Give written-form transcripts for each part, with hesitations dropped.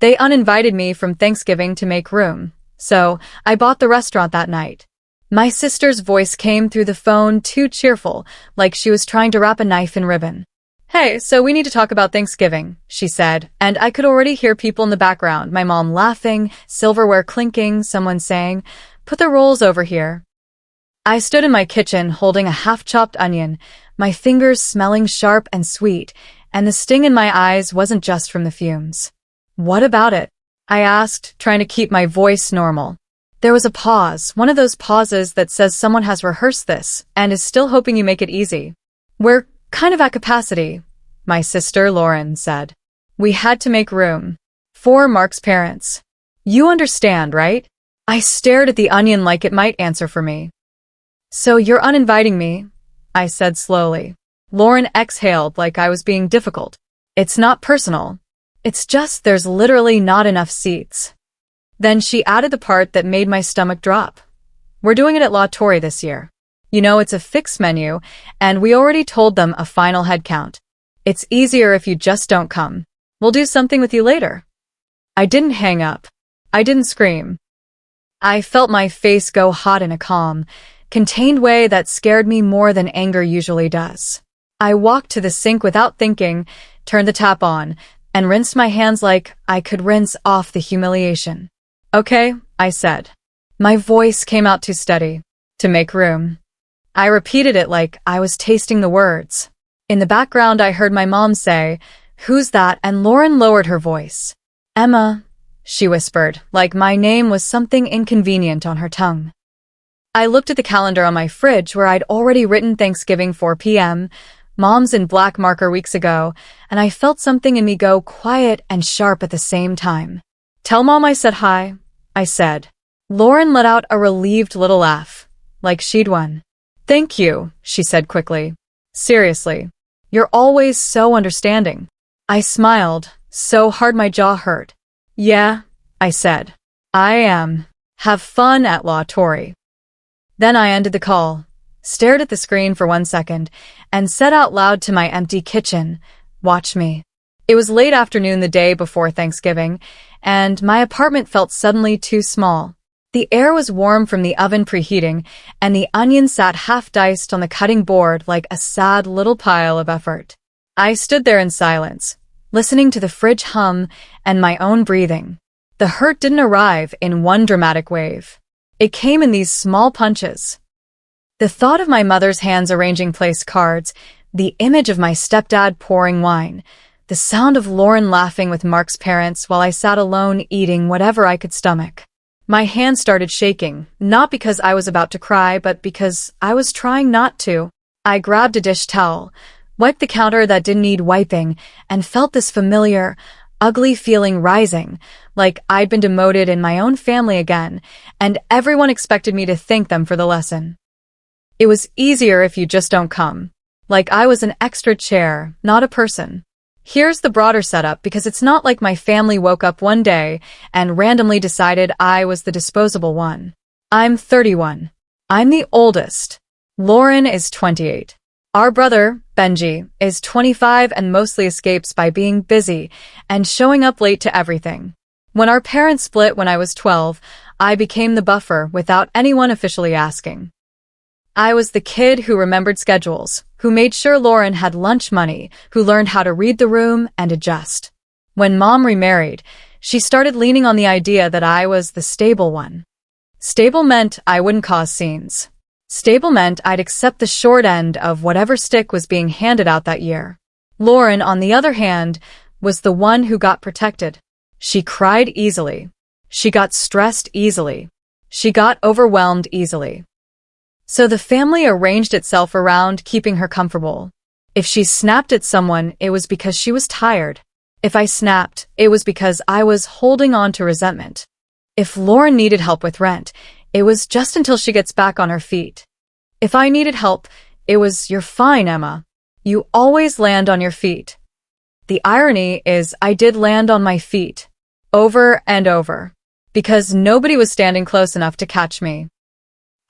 They uninvited me from Thanksgiving to make room, so I bought the restaurant that night. My sister's voice came through the phone too cheerful, like she was trying to wrap a knife in ribbon. "Hey, so we need to talk about Thanksgiving," she said, and I could already hear people in the background, my mom laughing, silverware clinking, someone saying, "Put the rolls over here." I stood in my kitchen holding a half-chopped onion, my fingers smelling sharp and sweet, and the sting in my eyes wasn't just from the fumes. "What about it?" I asked, trying to keep my voice normal. There was a pause, one of those pauses that says someone has rehearsed this and is still hoping you make it easy. "We're kind of at capacity," my sister Lauren said. "We had to make room for Mark's parents. You understand, right?" I stared at the onion like it might answer for me. "So you're uninviting me," I said slowly. Lauren exhaled like I was being difficult. "It's not personal. It's just there's literally not enough seats." Then she added the part that made my stomach drop. "We're doing it at La Torre this year. You know, it's a fixed menu, and we already told them a final head count. It's easier if you just don't come. We'll do something with you later." I didn't hang up. I didn't scream. I felt my face go hot in a calm, contained way that scared me more than anger usually does. I walked to the sink without thinking, turned the tap on, and rinsed my hands like I could rinse off the humiliation. "Okay," I said. My voice came out too steady. "To make room." I repeated it like I was tasting the words. In the background, I heard my mom say, "Who's that?" and Lauren lowered her voice. "Emma," she whispered, like my name was something inconvenient on her tongue. I looked at the calendar on my fridge where I'd already written Thanksgiving 4 p.m., Mom's in black marker weeks ago, and I felt something in me go quiet and sharp at the same time. "Tell Mom I said hi," I said. Lauren let out a relieved little laugh, like she'd won. "Thank you," she said quickly. "Seriously, you're always so understanding." I smiled, so hard my jaw hurt. "Yeah," I said. "I am. Have fun at La Torre." Then I ended the call, stared at the screen for 1 second, and said out loud to my empty kitchen, "Watch me." It was late afternoon the day before Thanksgiving, and my apartment felt suddenly too small. The air was warm from the oven preheating, and the onion sat half-diced on the cutting board like a sad little pile of effort. I stood there in silence, listening to the fridge hum and my own breathing. The hurt didn't arrive in one dramatic wave. It came in these small punches. The thought of my mother's hands arranging place cards, the image of my stepdad pouring wine, the sound of Lauren laughing with Mark's parents while I sat alone eating whatever I could stomach. My hands started shaking, not because I was about to cry, but because I was trying not to. I grabbed a dish towel, wiped the counter that didn't need wiping, and felt this familiar, ugly feeling rising, like I'd been demoted in my own family again, and everyone expected me to thank them for the lesson. It was easier if you just don't come. Like I was an extra chair, not a person. Here's the broader setup, because it's not like my family woke up one day and randomly decided I was the disposable one. I'm 31. I'm the oldest. Lauren is 28. Our brother, Benji, is 25 and mostly escapes by being busy and showing up late to everything. When our parents split when I was 12, I became the buffer without anyone officially asking. I was the kid who remembered schedules, who made sure Lauren had lunch money, who learned how to read the room and adjust. When Mom remarried, she started leaning on the idea that I was the stable one. Stable meant I wouldn't cause scenes. Stable meant I'd accept the short end of whatever stick was being handed out that year. Lauren, on the other hand, was the one who got protected. She cried easily. She got stressed easily. She got overwhelmed easily. So the family arranged itself around keeping her comfortable. If she snapped at someone, it was because she was tired. If I snapped, it was because I was holding on to resentment. If Lauren needed help with rent, it was just until she gets back on her feet. If I needed help, it was, "You're fine, Emma. You always land on your feet." The irony is I did land on my feet, over and over, because nobody was standing close enough to catch me.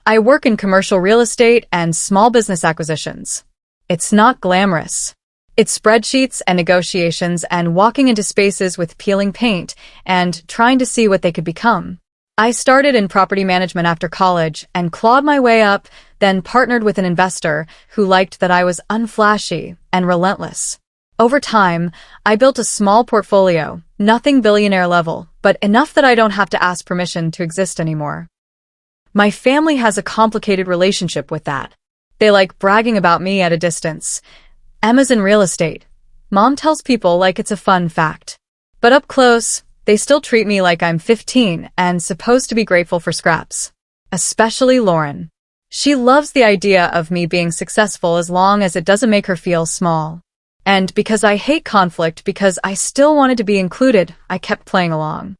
I work in commercial real estate and small business acquisitions. It's not glamorous. It's spreadsheets and negotiations and walking into spaces with peeling paint and trying to see what they could become. I started in property management after college and clawed my way up, then partnered with an investor who liked that I was unflashy and relentless. Over time, I built a small portfolio, nothing billionaire level, but enough that I don't have to ask permission to exist anymore. My family has a complicated relationship with that. They like bragging about me at a distance. Emma's in real estate. Mom tells people like it's a fun fact. But up close, they still treat me like I'm 15 and supposed to be grateful for scraps. Especially Lauren. She loves the idea of me being successful as long as it doesn't make her feel small. And because I hate conflict because I still wanted to be included, I kept playing along.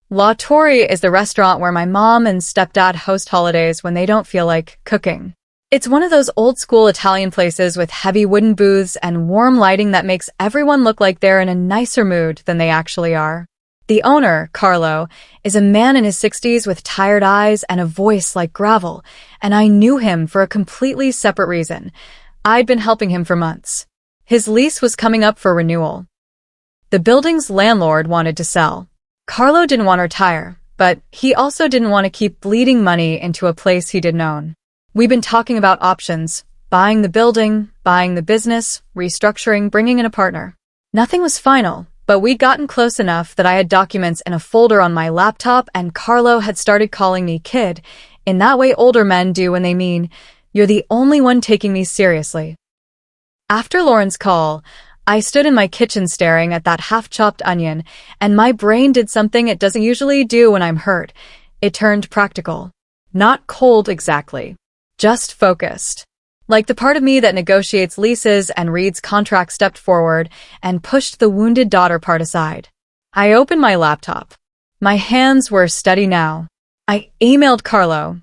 La Torre is the restaurant where my mom and stepdad host holidays when they don't feel like cooking. It's one of those old-school Italian places with heavy wooden booths and warm lighting that makes everyone look like they're in a nicer mood than they actually are. The owner, Carlo, is a man in his 60s with tired eyes and a voice like gravel, and I knew him for a completely separate reason. I'd been helping him for months. His lease was coming up for renewal. The building's landlord wanted to sell. Carlo didn't want to retire, but he also didn't want to keep bleeding money into a place he didn't own. We've been talking about options, buying the building, buying the business, restructuring, bringing in a partner. Nothing was final, but we'd gotten close enough that I had documents in a folder on my laptop and Carlo had started calling me kid, in that way older men do when they mean, "You're the only one taking me seriously." After Lauren's call, I stood in my kitchen staring at that half-chopped onion, and my brain did something it doesn't usually do when I'm hurt. It turned practical. Not cold exactly. Just focused. Like the part of me that negotiates leases and reads contracts stepped forward and pushed the wounded daughter part aside. I opened my laptop. My hands were steady now. I emailed Carlo.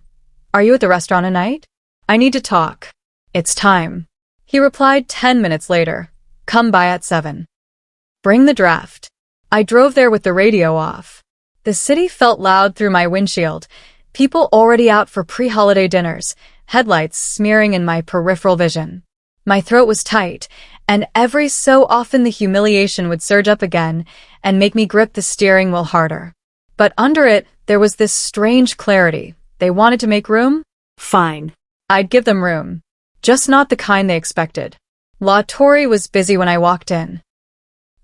"Are you at the restaurant tonight? I need to talk. It's time." He replied 10 minutes later. "Come by at 7. Bring the draft." I drove there with the radio off. The city felt loud through my windshield. People already out for pre-holiday dinners, headlights smearing in my peripheral vision. My throat was tight, and every so often the humiliation would surge up again and make me grip the steering wheel harder. But under it, there was this strange clarity. They wanted to make room? Fine. I'd give them room. Just not the kind they expected. La Torre was busy when I walked in.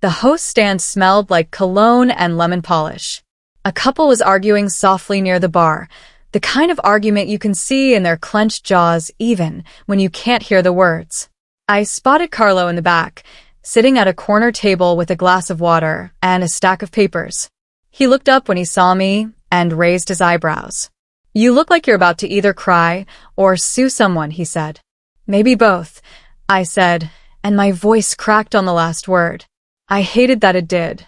The host stand smelled like cologne and lemon polish. A couple was arguing softly near the bar, the kind of argument you can see in their clenched jaws even when you can't hear the words. I spotted Carlo in the back, sitting at a corner table with a glass of water and a stack of papers. He looked up when he saw me and raised his eyebrows. "You look like you're about to either cry or sue someone," he said. "Maybe both," I said, and my voice cracked on the last word. I hated that it did.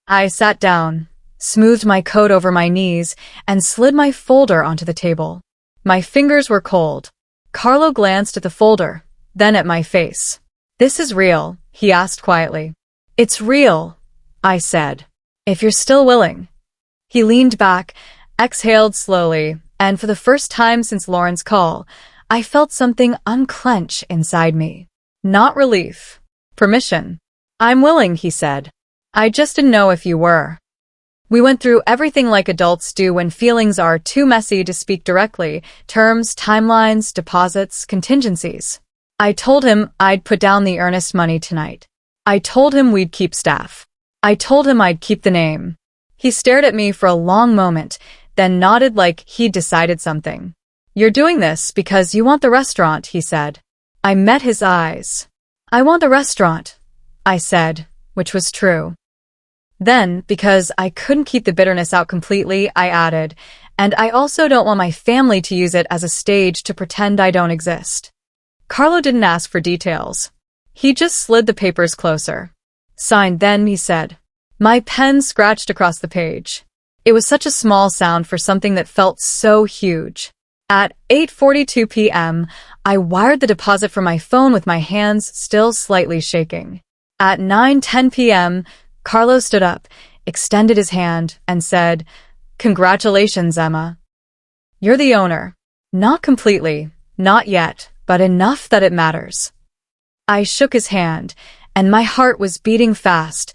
I sat down, smoothed my coat over my knees, and slid my folder onto the table. My fingers were cold. Carlo glanced at the folder, then at my face. "This is real," he asked quietly. "It's real," I said. "If you're still willing." He leaned back, exhaled slowly, and for the first time since Lauren's call, I felt something unclench inside me. Not relief. Permission. "I'm willing," he said. "I just didn't know if you were." We went through everything like adults do when feelings are too messy to speak directly: terms, timelines, deposits, contingencies. I told him I'd put down the earnest money tonight. I told him we'd keep staff. I told him I'd keep the name. He stared at me for a long moment, then nodded like he'd decided something. "You're doing this because you want the restaurant," he said. I met his eyes. "I want the restaurant," I said, which was true. Then, because I couldn't keep the bitterness out completely, I added, "And I also don't want my family to use it as a stage to pretend I don't exist." Carlo didn't ask for details. He just slid the papers closer. "Signed then," he said. My pen scratched across the page. It was such a small sound for something that felt so huge. At 8:42 p.m., I wired the deposit from my phone with my hands still slightly shaking. At 9:10 p.m., Carlo stood up, extended his hand, and said, "Congratulations, Emma. You're the owner. Not completely, not yet, but enough that it matters." I shook his hand, and my heart was beating fast,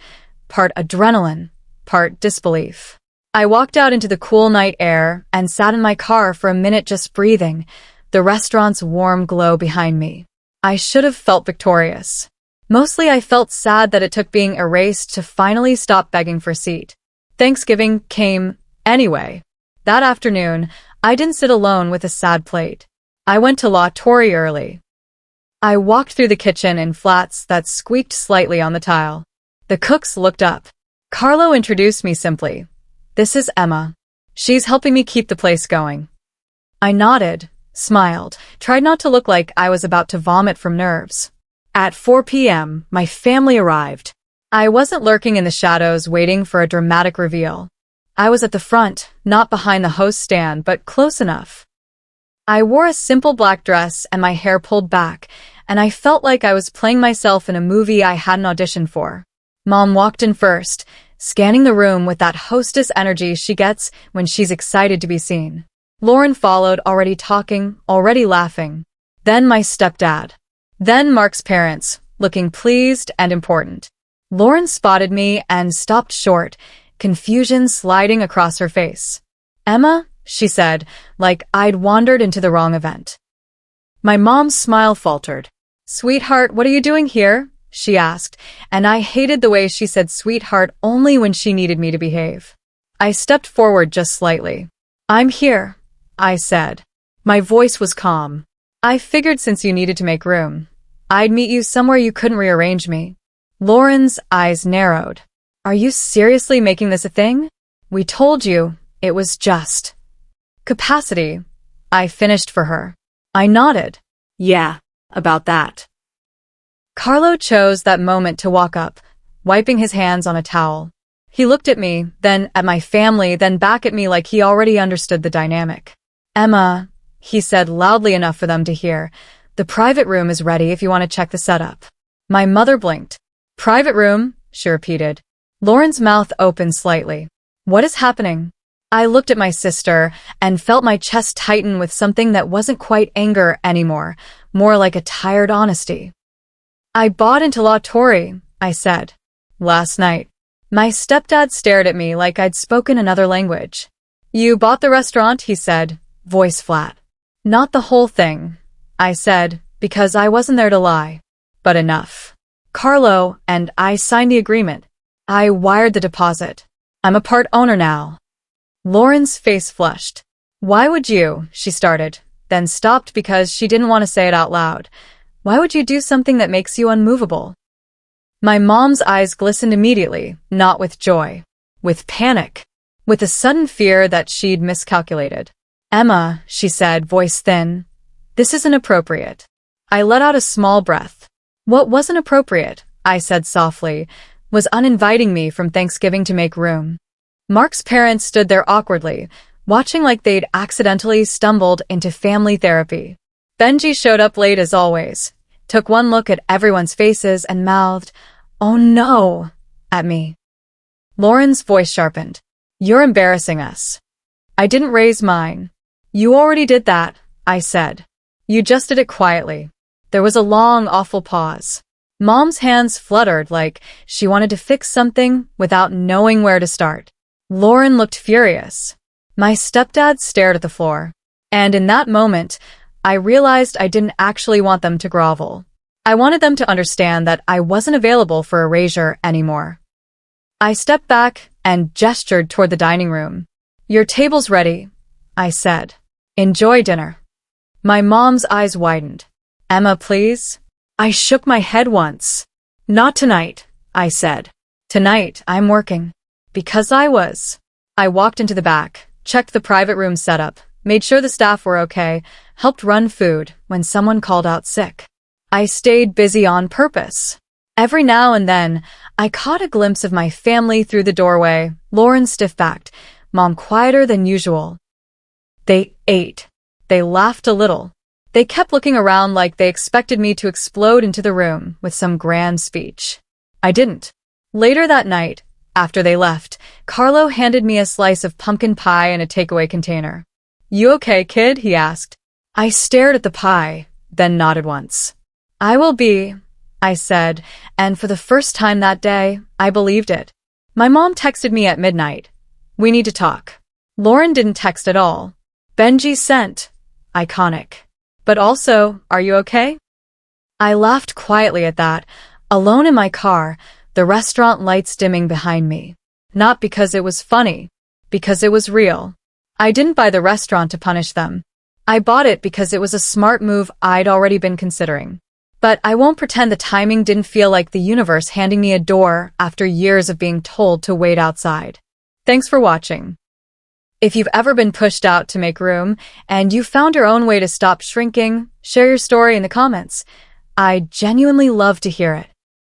part adrenaline, part disbelief. I walked out into the cool night air and sat in my car for a minute just breathing, the restaurant's warm glow behind me. I should have felt victorious. Mostly I felt sad that it took being erased to finally stop begging for a seat. Thanksgiving came anyway. That afternoon, I didn't sit alone with a sad plate. I went to La Torre early. I walked through the kitchen in flats that squeaked slightly on the tile. The cooks looked up. Carlo introduced me simply. "This is Emma. She's helping me keep the place going." I nodded, smiled, tried not to look like I was about to vomit from nerves. At 4 p.m., my family arrived. I wasn't lurking in the shadows waiting for a dramatic reveal. I was at the front, not behind the host stand, but close enough. I wore a simple black dress and my hair pulled back, and I felt like I was playing myself in a movie I hadn't auditioned for. Mom walked in first, scanning the room with that hostess energy she gets when she's excited to be seen. Lauren followed, already talking, already laughing. Then my stepdad. Then Mark's parents, looking pleased and important. Lauren spotted me and stopped short, confusion sliding across her face. "Emma?" she said, like I'd wandered into the wrong event. My mom's smile faltered. "Sweetheart, what are you doing here?" she asked, and I hated the way she said sweetheart only when she needed me to behave. I stepped forward just slightly. "I'm here," I said. My voice was calm. "I figured since you needed to make room, I'd meet you somewhere you couldn't rearrange me." Lauren's eyes narrowed. "Are you seriously making this a thing? We told you it was just capacity," I finished for her. I nodded. "Yeah, about that." Carlo chose that moment to walk up, wiping his hands on a towel. He looked at me, then at my family, then back at me like he already understood the dynamic. "Emma," he said loudly enough for them to hear, "the private room is ready if you want to check the setup." My mother blinked. "Private room?" she repeated. Lauren's mouth opened slightly. "What is happening?" I looked at my sister and felt my chest tighten with something that wasn't quite anger anymore, more like a tired honesty. "I bought into La Torre," I said. "Last night." My stepdad stared at me like I'd spoken another language. "You bought the restaurant," he said, voice flat. "Not the whole thing," I said, because I wasn't there to lie. "But enough. Carlo and I signed the agreement. I wired the deposit. I'm a part owner now." Lauren's face flushed. "Why would you?" she started, then stopped because she didn't want to say it out loud. "Why would you do something that makes you unmovable?" My mom's eyes glistened immediately, not with joy, with panic, with a sudden fear that she'd miscalculated. "Emma," she said, voice thin, "this isn't appropriate." I let out a small breath. "What wasn't appropriate," I said softly, "was uninviting me from Thanksgiving to make room." Mark's parents stood there awkwardly, watching like they'd accidentally stumbled into family therapy. Benji showed up late as always, took one look at everyone's faces and mouthed, "Oh no," at me. Lauren's voice sharpened. "You're embarrassing us." I didn't raise mine. "You already did that," I said. "You just did it quietly." There was a long, awful pause. Mom's hands fluttered like she wanted to fix something without knowing where to start. Lauren looked furious. My stepdad stared at the floor. And in that moment, I realized I didn't actually want them to grovel. I wanted them to understand that I wasn't available for erasure anymore. I stepped back and gestured toward the dining room. "Your table's ready," I said. "Enjoy dinner." My mom's eyes widened. "Emma, please?" I shook my head once. "Not tonight," I said. "Tonight, I'm working." Because I was. I walked into the back, checked the private room setup, made sure the staff were okay, helped run food when someone called out sick. I stayed busy on purpose. Every now and then, I caught a glimpse of my family through the doorway, Lauren stiff-backed, Mom quieter than usual. They ate. They laughed a little. They kept looking around like they expected me to explode into the room with some grand speech. I didn't. Later that night, after they left, Carlo handed me a slice of pumpkin pie in a takeaway container. "You okay, kid?" he asked. I stared at the pie, then nodded once. "I will be," I said, and for the first time that day, I believed it. My mom texted me at midnight. We need to talk. Lauren didn't text at all. Benji sent. Iconic. But also, are you okay? I laughed quietly at that, alone in my car, the restaurant lights dimming behind me. Not because it was funny, because it was real. I didn't buy the restaurant to punish them. I bought it because it was a smart move I'd already been considering. But I won't pretend the timing didn't feel like the universe handing me a door after years of being told to wait outside. Thanks for watching. If you've ever been pushed out to make room and you found your own way to stop shrinking, share your story in the comments. I genuinely love to hear it.